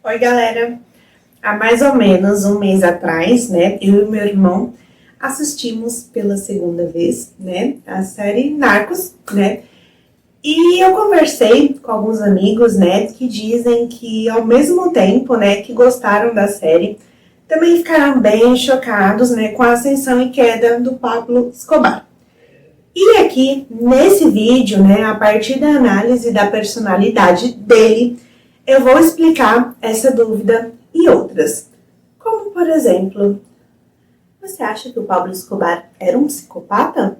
Oi, galera! Há mais ou menos um mês atrás, né, eu e meu irmão assistimos pela segunda vez, né, a série Narcos, né, e eu conversei com alguns amigos, né, que dizem que ao mesmo tempo, né, que gostaram da série, também ficaram bem chocados, né, com a ascensão e queda do Pablo Escobar. E aqui, nesse vídeo, né, a partir da análise da personalidade dele, eu vou explicar essa dúvida e outras. Como, por exemplo, você acha que o Pablo Escobar era um psicopata?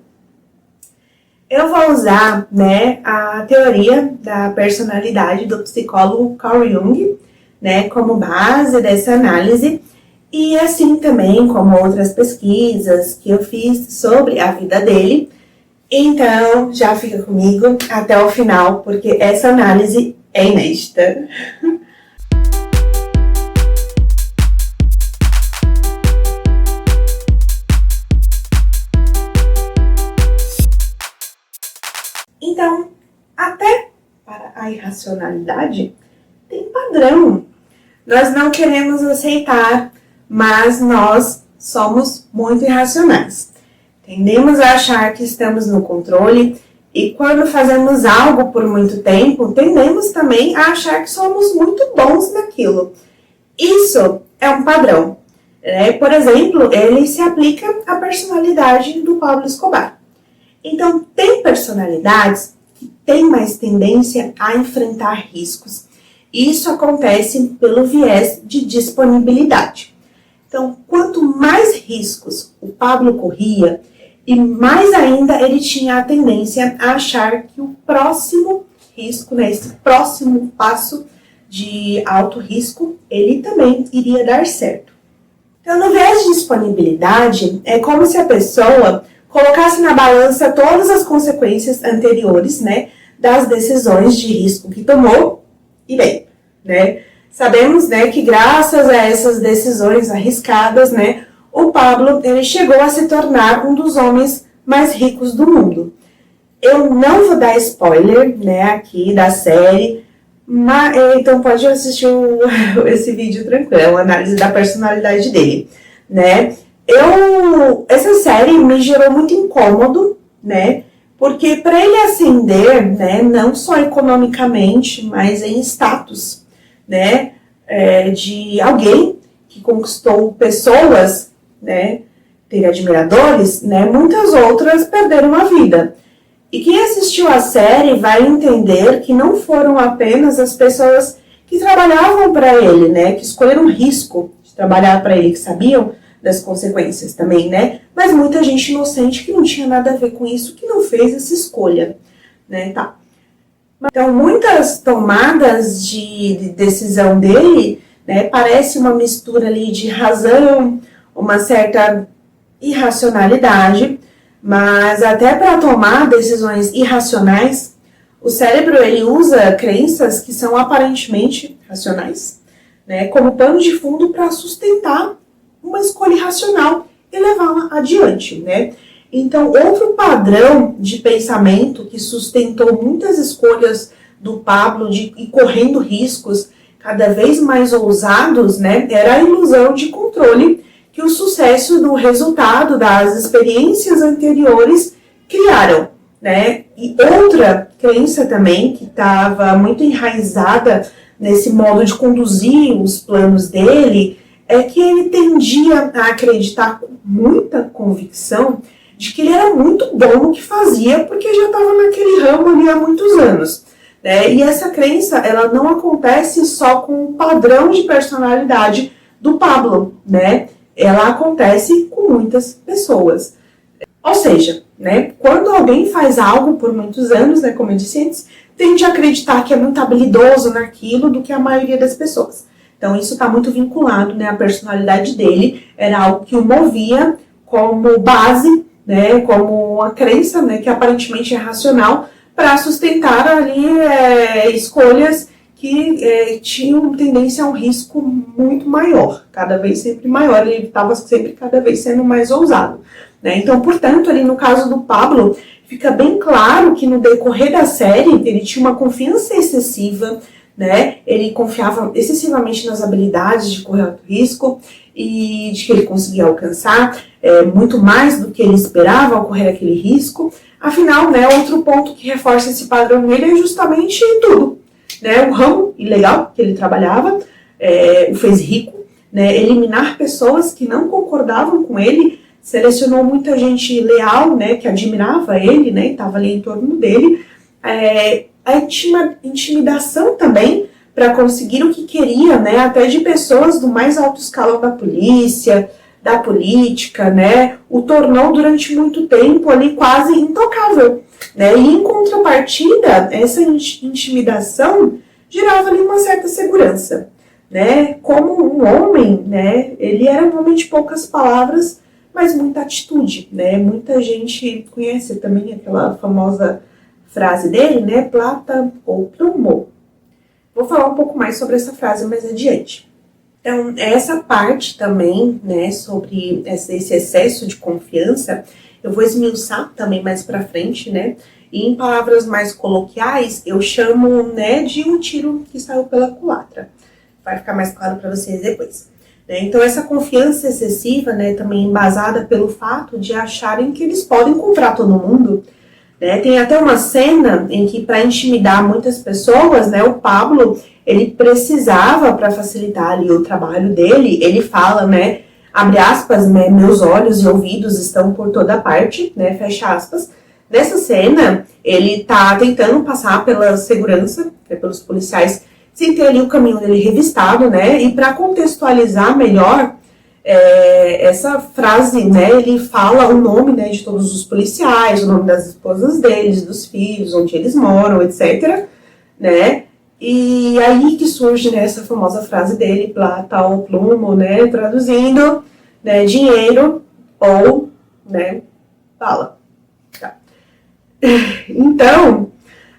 Eu vou usar, né, a teoria da personalidade do psicólogo Carl Jung, né, como base dessa análise, e assim também como outras pesquisas que eu fiz sobre a vida dele. Então, já fica comigo até o final, porque essa análise é inédita. Então, até para a irracionalidade, tem padrão. Nós não queremos aceitar, mas nós somos muito irracionais. Tendemos a achar que estamos no controle e quando fazemos algo por muito tempo, tendemos também a achar que somos muito bons naquilo. Isso é um padrão. Por exemplo, ele se aplica à personalidade do Pablo Escobar. Então, tem personalidades que têm mais tendência a enfrentar riscos. Isso acontece pelo viés de disponibilidade. Então, quanto mais riscos o Pablo corria, e mais ainda ele tinha a tendência a achar que o próximo risco, né, esse próximo passo de alto risco, ele também iria dar certo. Então, no viés de disponibilidade, é como se a pessoa colocasse na balança todas as consequências anteriores, né, das decisões de risco que tomou, e bem, né, sabemos, né, que graças a essas decisões arriscadas, né, o Pablo, ele chegou a se tornar um dos homens mais ricos do mundo. Eu não vou dar spoiler, né, aqui da série, mas, então pode assistir esse vídeo tranquilo, a análise da personalidade dele, né. Essa série me gerou muito incômodo, né, porque para ele ascender, né, não só economicamente, mas em status, né, de alguém que conquistou pessoas, né, ter admiradores, né, muitas outras perderam a vida. E quem assistiu a série vai entender que não foram apenas as pessoas que trabalhavam para ele, né, que escolheram o risco de trabalhar para ele, que sabiam das consequências também, né, mas muita gente inocente que não tinha nada a ver com isso, que não fez essa escolha, né, tá. Então, muitas tomadas de decisão dele, né, parece uma mistura ali de razão, uma certa irracionalidade, mas até para tomar decisões irracionais, o cérebro ele usa crenças que são aparentemente racionais, né, como pano de fundo para sustentar uma escolha irracional e levá-la adiante, né. Então, outro padrão de pensamento que sustentou muitas escolhas do Pablo de ir correndo riscos cada vez mais ousados, né, era a ilusão de controle que o sucesso do resultado das experiências anteriores criaram, né? E outra crença também que estava muito enraizada nesse modo de conduzir os planos dele é que ele tendia a acreditar com muita convicção de que ele era muito bom no que fazia porque já estava naquele ramo ali há muitos anos, né? E essa crença ela não acontece só com o padrão de personalidade do Pablo, né? Ela acontece com muitas pessoas. Ou seja, né, quando alguém faz algo por muitos anos, né, como eu disse antes, tende a acreditar que é muito habilidoso naquilo do que a maioria das pessoas. Então, isso está muito vinculado, né, à personalidade dele, era algo que o movia como base, né, como uma crença, né, que aparentemente é racional, para sustentar ali escolhas que tinham tendência a um risco muito maior, cada vez sempre maior, ele estava sempre cada vez sendo mais ousado, né? Então, portanto, ali no caso do Pablo, fica bem claro que no decorrer da série, ele tinha uma confiança excessiva né? Ele confiava excessivamente nas habilidades de correr alto risco e de que ele conseguia alcançar muito mais do que ele esperava ao correr aquele risco. Afinal, né, outro ponto que reforça esse padrão nele é justamente tudo, né? O ramo ilegal que ele trabalhava o fez rico, né? Eliminar pessoas que não concordavam com ele, selecionou muita gente leal, né, que admirava ele, né, e estava ali em torno dele. A intimidação também para conseguir o que queria, né, até de pessoas do mais alto escalão da polícia, da política, né, o tornou durante muito tempo ali quase intocável, né, e em contrapartida, essa intimidação gerava ali uma certa segurança, né, como um homem, né, ele era um homem de poucas palavras, mas muita atitude, né, muita gente conhece também aquela famosa frase dele, né, plata ou plomo. Vou falar um pouco mais sobre essa frase mais adiante. Então, essa parte também, né, sobre esse excesso de confiança, eu vou esmiuçar também mais pra frente, né, e em palavras mais coloquiais, eu chamo, né, de um tiro que saiu pela culatra. Vai ficar mais claro para vocês depois. Né? Então, essa confiança excessiva, né, também embasada pelo fato de acharem que eles podem comprar todo mundo. Né? Tem até uma cena em que, para intimidar muitas pessoas, né, o Pablo, ele precisava, para facilitar ali o trabalho dele, ele fala, né, abre aspas, né, meus olhos e ouvidos estão por toda parte, né, fecha aspas. Nessa cena, ele tá tentando passar pela segurança, né, pelos policiais, sem ter ali o caminho dele revistado, né, e para contextualizar melhor essa frase, né, ele fala o nome, né, de todos os policiais, o nome das esposas deles, dos filhos, onde eles moram, etc., né, e aí que surge, né, essa famosa frase dele, plata ou plumo, né, traduzindo, né, dinheiro ou, né, bala. Tá. Então,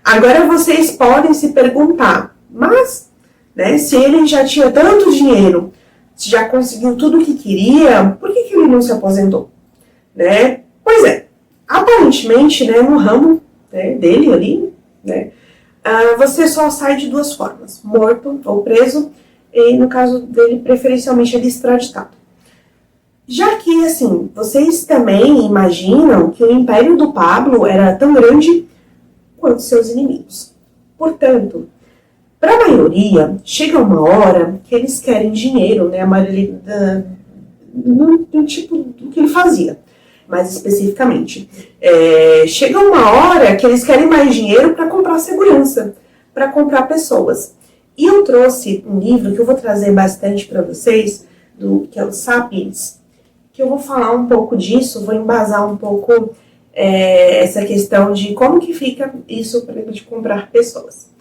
agora vocês podem se perguntar, mas, né, se ele já tinha tanto dinheiro, se já conseguiu tudo o que queria, por que ele não se aposentou? Né? Pois é, aparentemente, né, no ramo, né, dele ali, né, você só sai de duas formas, morto ou preso, e no caso dele, preferencialmente, ele extraditado. Já que, assim, vocês também imaginam que o império do Pablo era tão grande quanto seus inimigos. Portanto, para a maioria, chega uma hora que eles querem dinheiro, né? A maioria do tipo do que ele fazia, mais especificamente. Chega uma hora que eles querem mais dinheiro para comprar segurança, para comprar pessoas. E eu trouxe um livro que eu vou trazer bastante para vocês, que é o Sapiens, que eu vou falar um pouco disso, vou embasar um pouco essa questão de como que fica isso de comprar pessoas.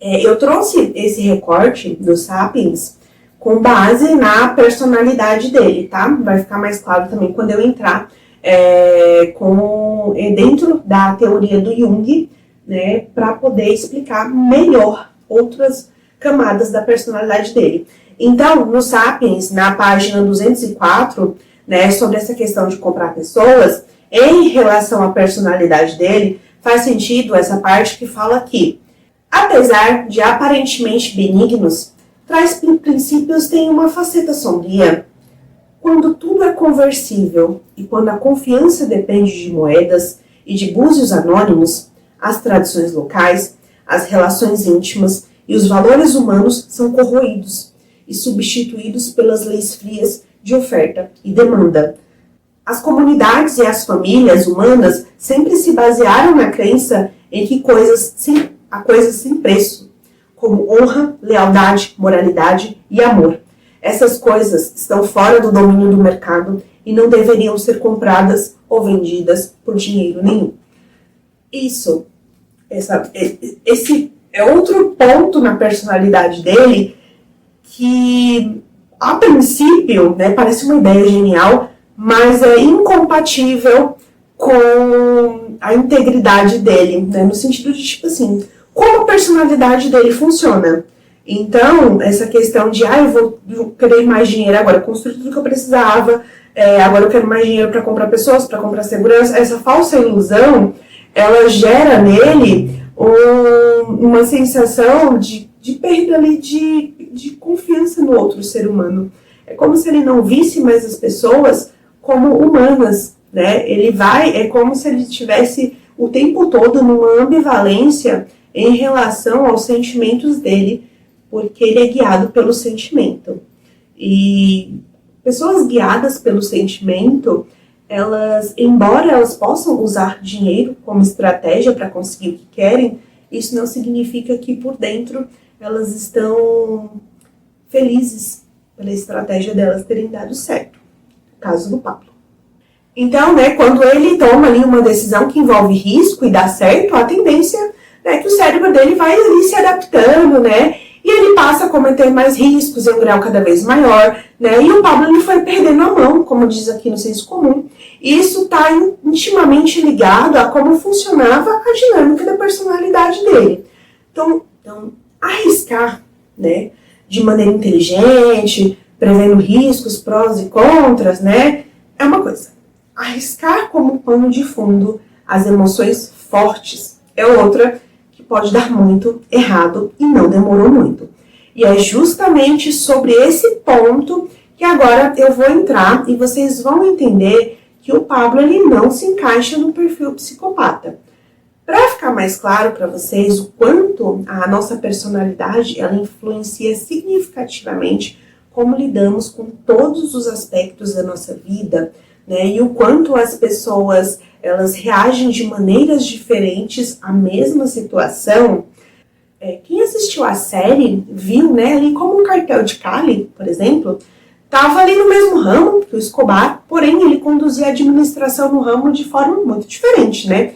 Eu trouxe esse recorte do Sapiens com base na personalidade dele, tá? Vai ficar mais claro também quando eu entrar dentro da teoria do Jung, né? Para poder explicar melhor outras camadas da personalidade dele. Então, no Sapiens, na página 204, né, sobre essa questão de comprar pessoas, em relação à personalidade dele, faz sentido essa parte que fala que, apesar de aparentemente benignos, tais princípios têm uma faceta sombria. Quando tudo é conversível e quando a confiança depende de moedas e de búzios anônimos, as tradições locais, as relações íntimas e os valores humanos são corroídos e substituídos pelas leis frias de oferta e demanda. As comunidades e as famílias humanas sempre se basearam na crença em que há coisas sem preço, como honra, lealdade, moralidade e amor. Essas coisas estão fora do domínio do mercado e não deveriam ser compradas ou vendidas por dinheiro nenhum. Esse é outro ponto na personalidade dele que, a princípio, né, parece uma ideia genial, mas é incompatível com a integridade dele, né, no sentido de, tipo assim, como a personalidade dele funciona. Então, essa questão de, eu vou querer mais dinheiro agora, construir tudo que eu precisava, agora eu quero mais dinheiro para comprar pessoas, para comprar segurança, essa falsa ilusão, ela gera nele uma sensação de perda ali de confiança no outro ser humano. É como se ele não visse mais as pessoas como humanas, né? É como se ele tivesse o tempo todo numa ambivalência em relação aos sentimentos dele, porque ele é guiado pelo sentimento. E pessoas guiadas pelo sentimento, embora elas possam usar dinheiro como estratégia para conseguir o que querem, isso não significa que por dentro elas estão felizes pela estratégia delas terem dado certo. No caso do Pablo. Então, né, quando ele toma ali uma decisão que envolve risco e dá certo, a tendência é que o cérebro dele vai ali se adaptando, né? E ele passa a cometer mais riscos em um grau cada vez maior, né? E o Pablo ele foi perdendo a mão, como diz aqui no senso comum. E isso está intimamente ligado a como funcionava a dinâmica da personalidade dele. Então arriscar, né, de maneira inteligente, prevendo riscos, prós e contras, né, é uma coisa. Arriscar como pano de fundo as emoções fortes é outra que pode dar muito errado e não demorou muito. E é justamente sobre esse ponto que agora eu vou entrar e vocês vão entender que o Pablo ele não se encaixa no perfil psicopata. Para ficar mais claro para vocês o quanto a nossa personalidade ela influencia significativamente como lidamos com todos os aspectos da nossa vida, né, e o quanto as pessoas elas reagem de maneiras diferentes à mesma situação. Quem assistiu a série viu, né, ali como o cartel de Cali, por exemplo, estava ali no mesmo ramo que o Escobar, porém ele conduzia a administração no ramo de forma muito diferente, né?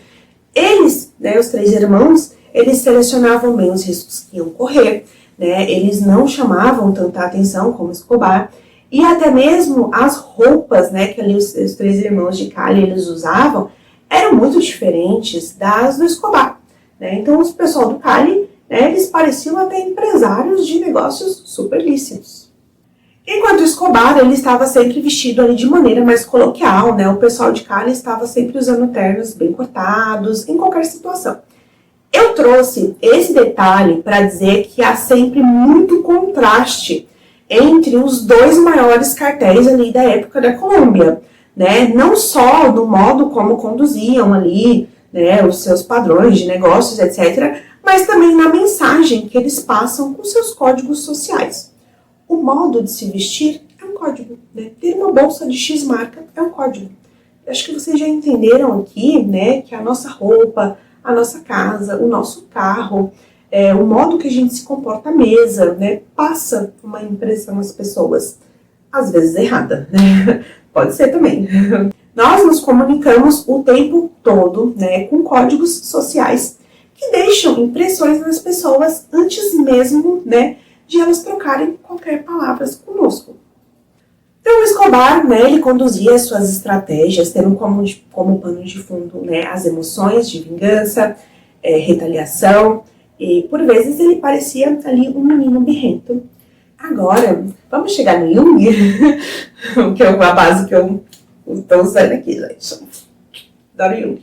Eles, né, os 3 irmãos, eles selecionavam bem os riscos que iam correr, né? Eles não chamavam tanta atenção como Escobar, e até mesmo as roupas, né, que ali os 3 irmãos de Cali eles usavam, eram muito diferentes das do Escobar, né? Então, o pessoal do Cali, né, eles pareciam até empresários de negócios super lícitos. Enquanto o Escobar, ele estava sempre vestido ali de maneira mais coloquial, né? O pessoal de Cali estava sempre usando ternos bem cortados, em qualquer situação. Eu trouxe esse detalhe para dizer que há sempre muito contraste entre os 2 maiores cartéis ali da época da Colômbia, né? Não só no modo como conduziam ali, né, os seus padrões de negócios, etc., mas também na mensagem que eles passam com seus códigos sociais. O modo de se vestir é um código, né? Ter uma bolsa de X marca é um código. Acho que vocês já entenderam aqui, né, que a nossa roupa, a nossa casa, o nosso carro, o modo que a gente se comporta à mesa, né, passa uma impressão às pessoas, às vezes errada, né? Pode ser também. Nós nos comunicamos o tempo todo, né, com códigos sociais que deixam impressões nas pessoas antes mesmo, né, de elas trocarem qualquer palavras conosco. Então, o Escobar, né, ele conduzia suas estratégias, tendo como pano de fundo, né, as emoções de vingança, retaliação, e por vezes ele parecia ali um menino birrento. Agora, vamos chegar no Jung, que é a base que eu estou usando aqui, gente. Adoro Jung.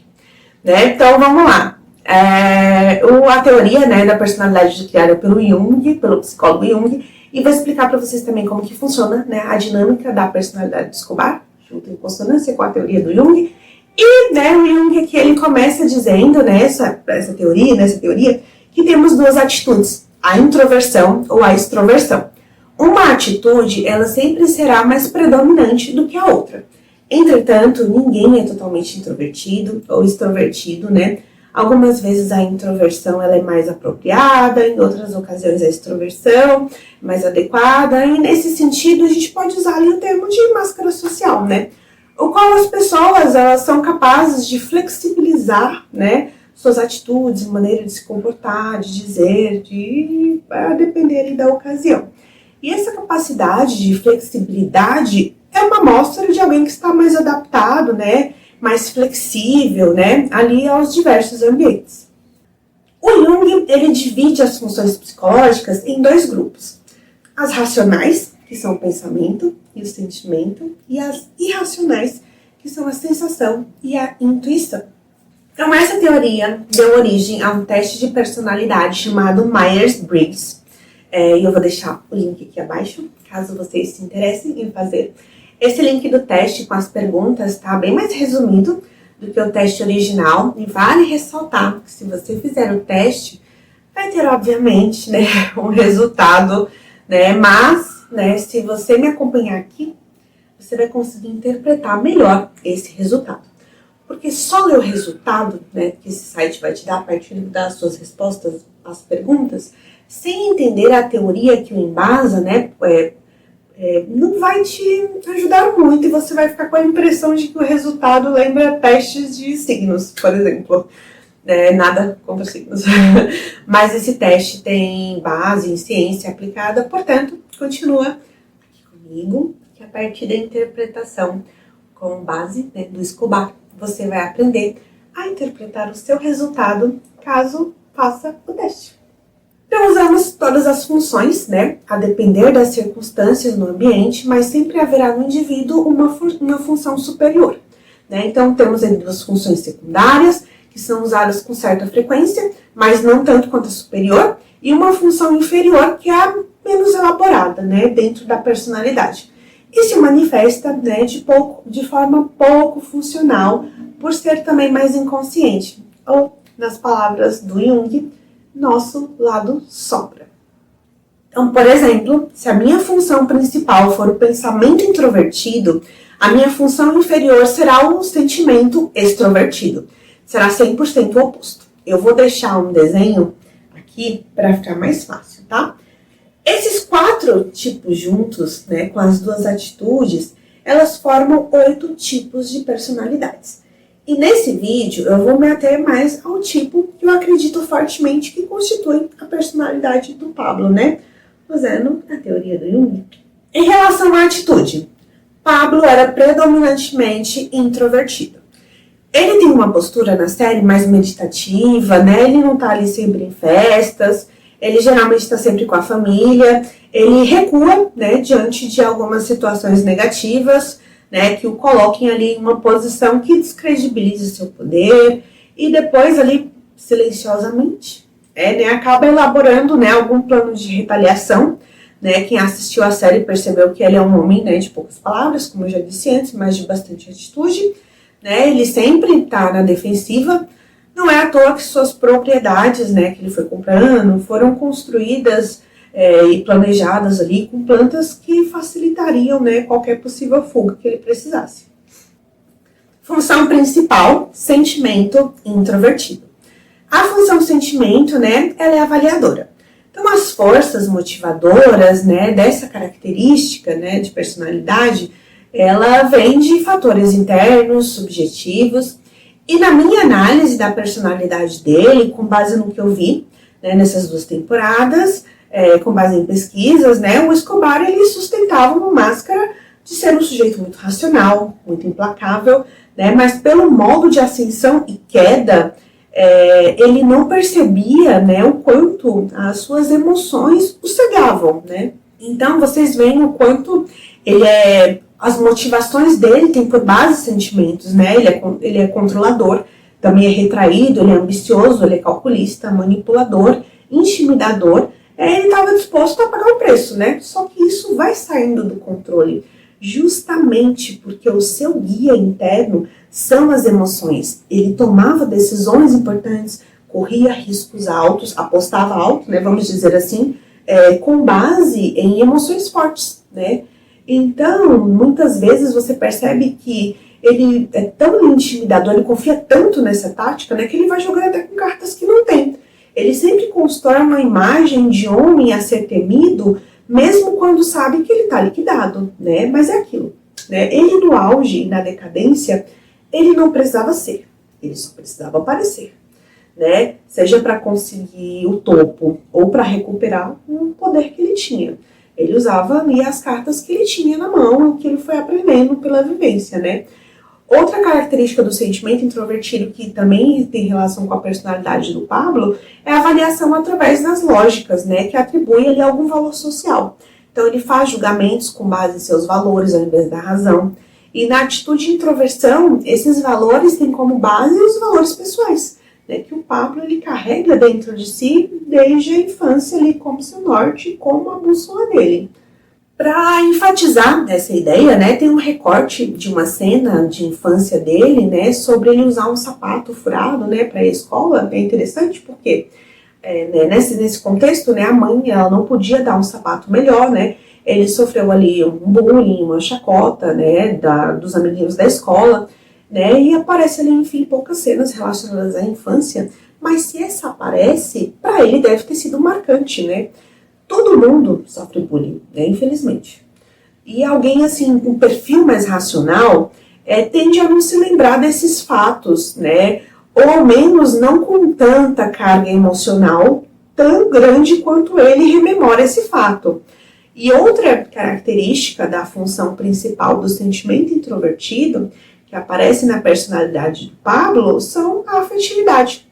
Né? Então, vamos lá. A teoria, né, da personalidade criada pelo Jung, pelo psicólogo Jung, e vou explicar para vocês também como que funciona, né, a dinâmica da personalidade de Escobar, junto em consonância com a teoria do Jung. E, né, o Jung aqui ele começa dizendo, né, nessa teoria, que temos 2 atitudes, a introversão ou a extroversão. Uma atitude, ela sempre será mais predominante do que a outra. Entretanto, ninguém é totalmente introvertido ou extrovertido, né? Algumas vezes a introversão ela é mais apropriada, em outras ocasiões a extroversão mais adequada, e nesse sentido a gente pode usar ali o termo de máscara social, né? O qual as pessoas elas são capazes de flexibilizar, né, suas atitudes, maneira de se comportar, de dizer, a depender da ocasião. E essa capacidade de flexibilidade é uma amostra de alguém que está mais adaptado, né, mais flexível, né, ali aos diversos ambientes. O Jung, ele divide as funções psicológicas em 2 grupos. As racionais, que são o pensamento e o sentimento, e as irracionais, que são a sensação e a intuição. Então, essa teoria deu origem a um teste de personalidade chamado Myers-Briggs. E eu vou deixar o link aqui abaixo, caso vocês se interessem em fazer. Esse link do teste com as perguntas tá bem mais resumido do que o teste original. E vale ressaltar que se você fizer o teste, vai ter, obviamente, né, um resultado, né? Mas, né, se você me acompanhar aqui, você vai conseguir interpretar melhor esse resultado. Porque só ler o resultado, né, que esse site vai te dar a partir das suas respostas às perguntas, sem entender a teoria que o embasa, né, não vai te ajudar muito e você vai ficar com a impressão de que o resultado lembra testes de signos, por exemplo. Nada contra signos. Mas esse teste tem base em ciência aplicada, portanto, continua aqui comigo, que a partir da interpretação com base, né, do Escobar, você vai aprender a interpretar o seu resultado caso faça o teste. Então, usamos todas as funções, né, a depender das circunstâncias no ambiente, mas sempre haverá no indivíduo uma função superior, né? Então, temos aí duas funções secundárias, que são usadas com certa frequência, mas não tanto quanto a superior, e uma função inferior, que é a menos elaborada, né, dentro da personalidade. E se manifesta, né, de forma pouco funcional, por ser também mais inconsciente, ou, nas palavras do Jung, nosso lado sombra. Então, por exemplo, se a minha função principal for o pensamento introvertido, a minha função inferior será o sentimento extrovertido. Será 100% o oposto. Eu vou deixar um desenho aqui para ficar mais fácil, tá? Esses 4 tipos juntos, né, com as duas atitudes, elas formam 8 tipos de personalidades. E nesse vídeo eu vou me ater mais ao tipo que eu acredito fortemente que constitui a personalidade do Pablo, né? Usando a teoria do Jung. Em relação à atitude, Pablo era predominantemente introvertido. Ele tem uma postura na série mais meditativa, né? Ele não tá ali sempre em festas, ele geralmente está sempre com a família, ele recua, né, diante de algumas situações negativas, né, que o coloquem ali em uma posição que descredibilize seu poder e depois ali, silenciosamente, né, acaba elaborando, né, algum plano de retaliação, né? Quem assistiu a série percebeu que ele é um homem, né, de poucas palavras, como eu já disse antes, mas de bastante atitude, né? Ele sempre está na defensiva. Não é à toa que suas propriedades, né, que ele foi comprando, foram construídas e planejadas ali com plantas que facilitariam, né, qualquer possível fuga que ele precisasse. Função principal, sentimento introvertido. A função sentimento, né, ela é avaliadora. Então, as forças motivadoras, né, dessa característica, né, de personalidade, ela vem de fatores internos, subjetivos, e na minha análise da personalidade dele, com base no que eu vi, né, nessas 2 temporadas, com base em pesquisas, né, o Escobar, ele sustentava uma máscara de ser um sujeito muito racional, muito implacável, né, mas pelo modo de ascensão e queda, ele não percebia, né, o quanto as suas emoções o cegavam, né. Então, vocês veem o quanto as motivações dele têm por base sentimentos, né, ele é controlador, também é retraído, ele é ambicioso, ele é calculista, manipulador, intimidador, ele estava disposto a pagar o preço, né, só que isso vai saindo do controle, justamente porque o seu guia interno são as emoções. Ele tomava decisões importantes, corria riscos altos, apostava alto, né, vamos dizer assim, com base em emoções fortes, né. Então, muitas vezes você percebe que ele é tão intimidador, ele confia tanto nessa tática, né, que ele vai jogando até com cartas que não tem. Ele sempre constrói uma imagem de homem a ser temido, mesmo quando sabe que ele está liquidado, né? Mas é aquilo, né? Ele no auge e na decadência, ele não precisava ser, ele só precisava aparecer, né? Seja para conseguir o topo ou para recuperar o poder que ele tinha. Ele usava ali as cartas que ele tinha na mão, o que ele foi aprendendo pela vivência, né? Outra característica do sentimento introvertido, que também tem relação com a personalidade do Pablo, é a avaliação através das lógicas, né, que atribui ali algum valor social. Então, ele faz julgamentos com base em seus valores, ao invés da razão. E na atitude de introversão, esses valores têm como base os valores pessoais, né, que o Pablo ele carrega dentro de si desde a infância ali como seu norte, como a bússola dele. Para enfatizar essa ideia, né, tem um recorte de uma cena de infância dele, né, sobre ele usar um sapato furado, né, para ir à escola. É interessante porque né, nesse contexto, né, a mãe ela não podia dar um sapato melhor, né. Ele sofreu ali um bullying, uma chacota, né, dos amiguinhos da escola, né, e aparece ali, enfim, poucas cenas relacionadas à infância, mas se essa aparece, para ele deve ter sido marcante, né. Todo mundo sofre bullying, né, infelizmente. E alguém, assim, com um perfil mais racional, tende a não se lembrar desses fatos, né, ou ao menos não com tanta carga emocional tão grande quanto ele rememora esse fato. E outra característica da função principal do sentimento introvertido, que aparece na personalidade do Pablo, são a afetividade.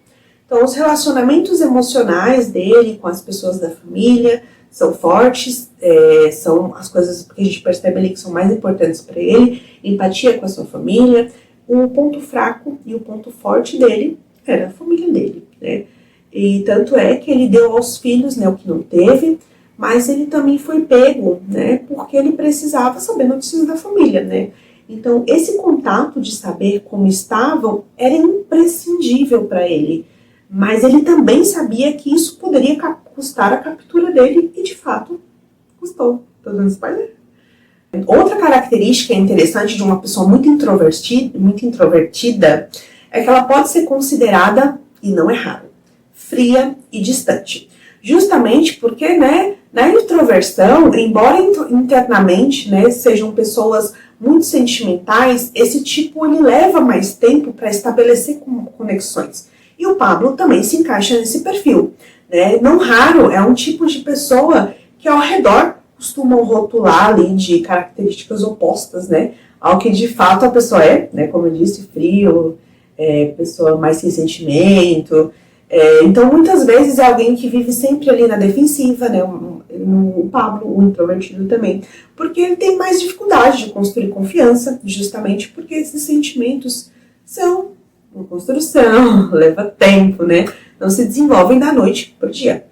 Então, os relacionamentos emocionais dele com as pessoas da família são fortes, são as coisas que a gente percebe ali que são mais importantes para ele, empatia com a sua família. O ponto fraco e o ponto forte dele era a família dele, né? E tanto é que ele deu aos filhos, né, o que não teve, mas ele também foi pego, né, porque ele precisava saber notícias da família, né? Então, esse contato de saber como estavam era imprescindível para ele, mas ele também sabia que isso poderia custar a captura dele e, de fato, custou. Tô dando spoiler? Outra característica interessante de uma pessoa muito introvertida é que ela pode ser considerada, e não é raro, fria e distante. Justamente porque, né, na introversão, embora internamente, né, sejam pessoas muito sentimentais, esse tipo ele leva mais tempo para estabelecer conexões. E o Pablo também se encaixa nesse perfil, né? Não raro, é um tipo de pessoa que ao redor costumam rotular ali de características opostas, né, ao que de fato a pessoa é, né, como eu disse, frio, pessoa mais sem sentimento. Então, muitas vezes é alguém que vive sempre ali na defensiva, né, o Pablo, o introvertido também, porque ele tem mais dificuldade de construir confiança, justamente porque esses sentimentos são uma construção, leva tempo, né, não se desenvolvem da noite pro dia.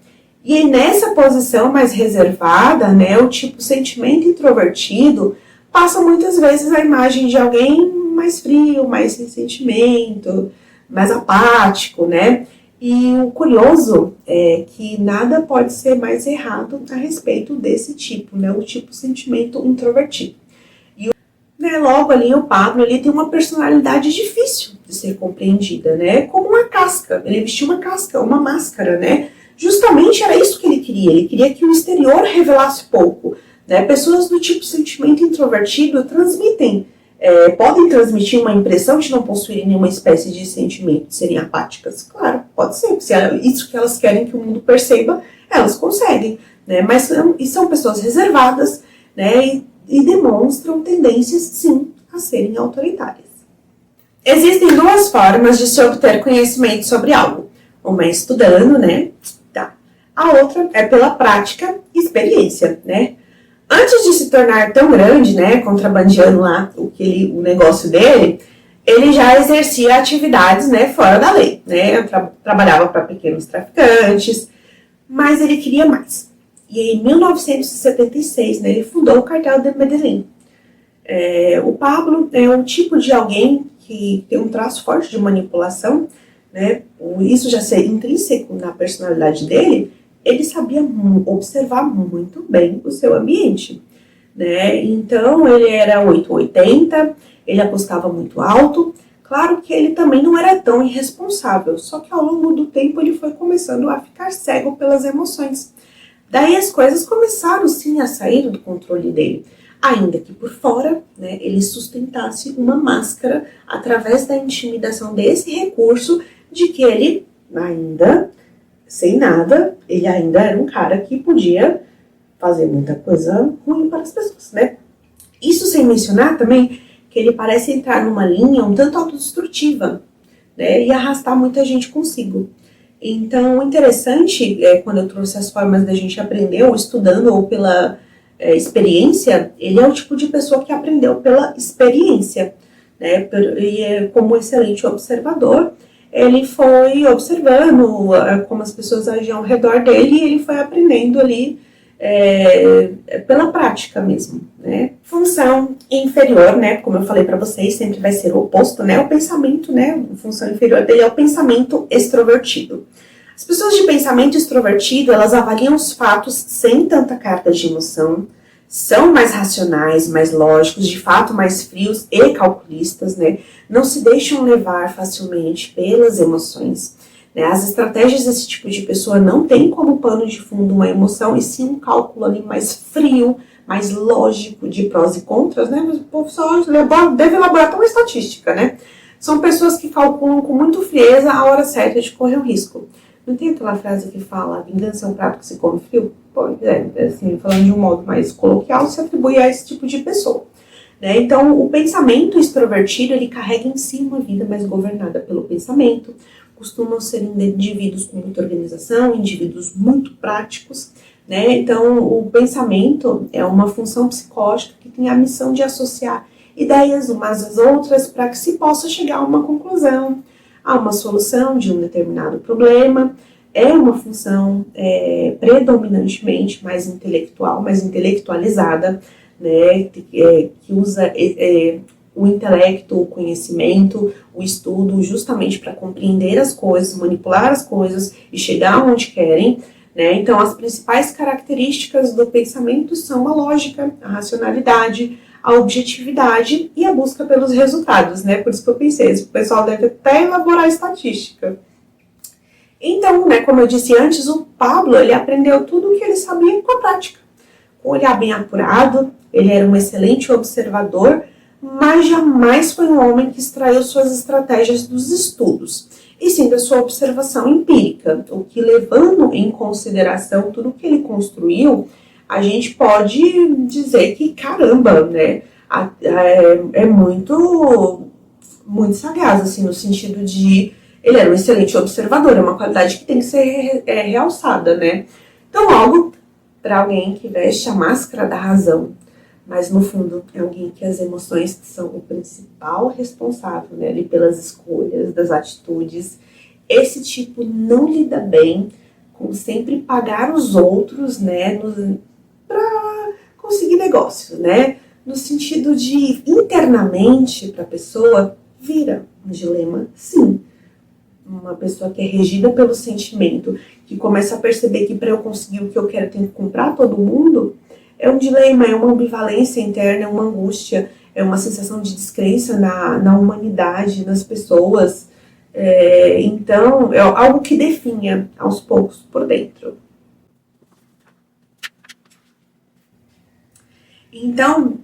E aí, nessa posição mais reservada, né, o tipo sentimento introvertido passa muitas vezes a imagem de alguém mais frio, mais sem sentimento, mais apático, né? E o curioso é que nada pode ser mais errado a respeito desse tipo, né? O tipo sentimento introvertido. E né, logo ali o Pablo ele tem uma personalidade difícil de ser compreendida, né? Como uma casca. Ele vestiu uma casca, uma máscara, né? Justamente era isso que ele queria que o exterior revelasse pouco, né? Pessoas do tipo sentimento introvertido podem transmitir uma impressão de não possuírem nenhuma espécie de sentimento, de serem apáticas. Claro, pode ser, se é isso que elas querem que o mundo perceba, elas conseguem, né? Mas são pessoas reservadas, né? E demonstram tendências, sim, a serem autoritárias. Existem duas formas de se obter conhecimento sobre algo. Uma é estudando, né? A outra é pela prática e experiência, né? Antes de se tornar tão grande, né, contrabandeando lá o negócio dele, ele já exercia atividades, né, fora da lei, né? Trabalhava para pequenos traficantes, mas ele queria mais. E em 1976, né, ele fundou o cartel de Medellín. O Pablo é um tipo de alguém que tem um traço forte de manipulação, né? Isso já ser intrínseco na personalidade dele. Ele sabia observar muito bem o seu ambiente, né? Então, ele era 880, ele apostava muito alto. Claro que ele também não era tão irresponsável, só que ao longo do tempo ele foi começando a ficar cego pelas emoções. Daí as coisas começaram sim a sair do controle dele, ainda que por fora, né, ele sustentasse uma máscara através da intimidação desse recurso de que ele ainda... sem nada, ele ainda era um cara que podia fazer muita coisa ruim para as pessoas, né? Isso sem mencionar também que ele parece entrar numa linha um tanto autodestrutiva, né? E arrastar muita gente consigo. Então, o interessante quando eu trouxe as formas da gente aprender, ou estudando, ou pela experiência, ele é o tipo de pessoa que aprendeu pela experiência, né? E como excelente observador, ele foi observando como as pessoas agiam ao redor dele e ele foi aprendendo ali pela prática mesmo, né? Função inferior, né? Como eu falei para vocês, sempre vai ser o oposto, né? O pensamento, né? A função inferior dele é o pensamento extrovertido. As pessoas de pensamento extrovertido, elas avaliam os fatos sem tanta carga de emoção, são mais racionais, mais lógicos, de fato mais frios e calculistas, né? Não se deixam levar facilmente pelas emoções. Né? As estratégias desse tipo de pessoa não tem como pano de fundo uma emoção, e sim um cálculo ali mais frio, mais lógico de prós e contras, né? Mas o povo só deve elaborar uma estatística, né? São pessoas que calculam com muito frieza a hora certa de correr o risco. Não tem aquela frase que fala, vingança é um prato que se come frio? Pois assim, falando de um modo mais coloquial, se atribui a esse tipo de pessoa. Né? Então, o pensamento extrovertido, ele carrega em si uma vida mais governada pelo pensamento, costumam ser indivíduos com muita organização, indivíduos muito práticos, né? Então, o pensamento é uma função psicológica que tem a missão de associar ideias umas às outras para que se possa chegar a uma conclusão, a uma solução de um determinado problema. É uma função predominantemente mais intelectual, mais intelectualizada, né, que usa o intelecto, o conhecimento, o estudo, justamente para compreender as coisas, manipular as coisas e chegar onde querem. Né? Então, as principais características do pensamento são a lógica, a racionalidade, a objetividade e a busca pelos resultados, né? Por isso que eu pensei, o pessoal deve até elaborar estatística. Então, né, como eu disse antes, o Pablo, ele aprendeu tudo o que ele sabia com a prática. Com o olhar bem apurado, ele era um excelente observador, mas jamais foi um homem que extraiu suas estratégias dos estudos, e sim da sua observação empírica, o que, levando em consideração tudo que ele construiu, a gente pode dizer que, caramba, né, é muito sagaz, assim, no sentido de ele era um excelente observador, é uma qualidade que tem que ser realçada, né? Então, algo para alguém que veste a máscara da razão, mas no fundo é alguém que as emoções são o principal responsável, né, ali pelas escolhas, das atitudes. Esse tipo não lida bem com sempre pagar os outros, né, para conseguir negócios, né? No sentido de, internamente, para a pessoa, vira um dilema, sim. Uma pessoa que é regida pelo sentimento, que começa a perceber que para eu conseguir o que eu quero, eu tenho que comprar todo mundo, é um dilema, é uma ambivalência interna, é uma angústia, é uma sensação de descrença na humanidade, nas pessoas. Então, é algo que definha aos poucos por dentro. Então,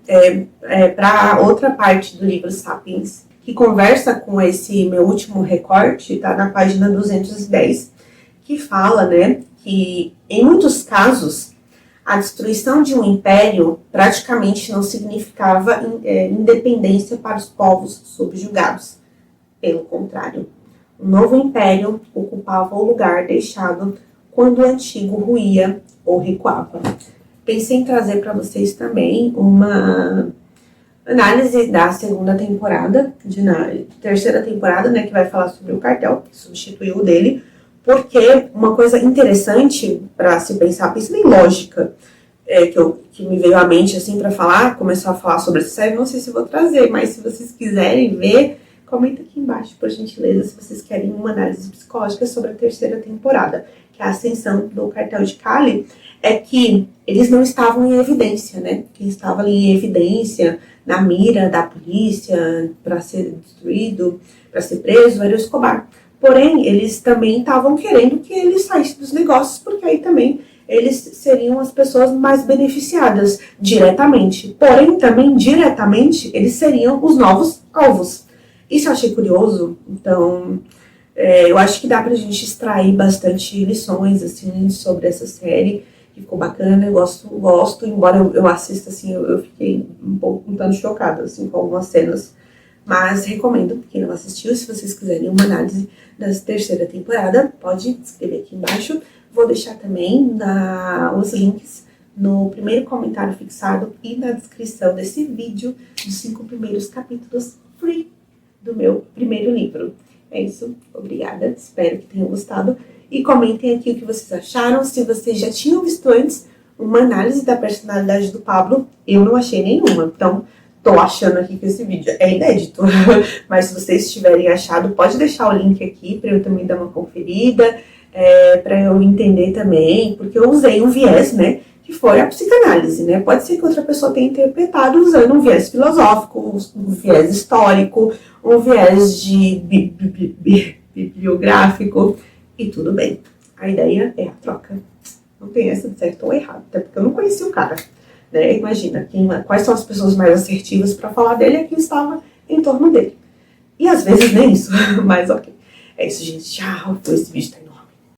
para outra parte do livro Sapiens, que conversa com esse meu último recorte, tá na página 210, que fala, né, que em muitos casos a destruição de um império praticamente não significava independência para os povos subjugados. Pelo contrário, um novo império ocupava o lugar deixado quando o antigo ruía ou recuava. Pensei em trazer para vocês também uma análise da segunda temporada, terceira temporada, né, que vai falar sobre o cartel, que substituiu o dele, porque uma coisa interessante para se pensar, pensa em lógica, que me veio à mente assim para falar, começou a falar sobre essa série, não sei se vou trazer, mas se vocês quiserem ver, comenta aqui embaixo, por gentileza, se vocês querem uma análise psicológica sobre a terceira temporada, que é a ascensão do cartel de Cali, é que eles não estavam em evidência, né? Quem estava ali em evidência, na mira da polícia, para ser destruído, para ser preso, era o Escobar. Porém, eles também estavam querendo que ele saísse dos negócios, porque aí também eles seriam as pessoas mais beneficiadas diretamente. Porém, também indiretamente, eles seriam os novos alvos. Isso eu achei curioso, então eu acho que dá pra gente extrair bastante lições assim, sobre essa série, que ficou bacana, eu gosto, embora eu assista assim, eu fiquei um tanto chocada assim, com algumas cenas, mas recomendo, quem não assistiu, se vocês quiserem uma análise da terceira temporada, pode escrever aqui embaixo, vou deixar também os links no primeiro comentário fixado e na descrição desse vídeo dos 5 primeiros capítulos free do meu primeiro livro. É isso, obrigada, espero que tenham gostado. E comentem aqui o que vocês acharam, se vocês já tinham visto antes uma análise da personalidade do Pablo. Eu não achei nenhuma, então tô achando aqui que esse vídeo é inédito. Mas se vocês tiverem achado, pode deixar o link aqui para eu também dar uma conferida, para eu entender também, porque eu usei um viés, né, que foi a psicanálise, né? Pode ser que outra pessoa tenha interpretado usando um viés filosófico, um viés histórico, um viés de bibliográfico, e tudo bem. A ideia é a troca. Não tem essa de certo ou errado, até porque eu não conheci o cara, né? Imagina, quais são as pessoas mais assertivas para falar dele e quem estava em torno dele. E às vezes nem isso, mas ok. É isso, gente. Tchau. Esse vídeo tá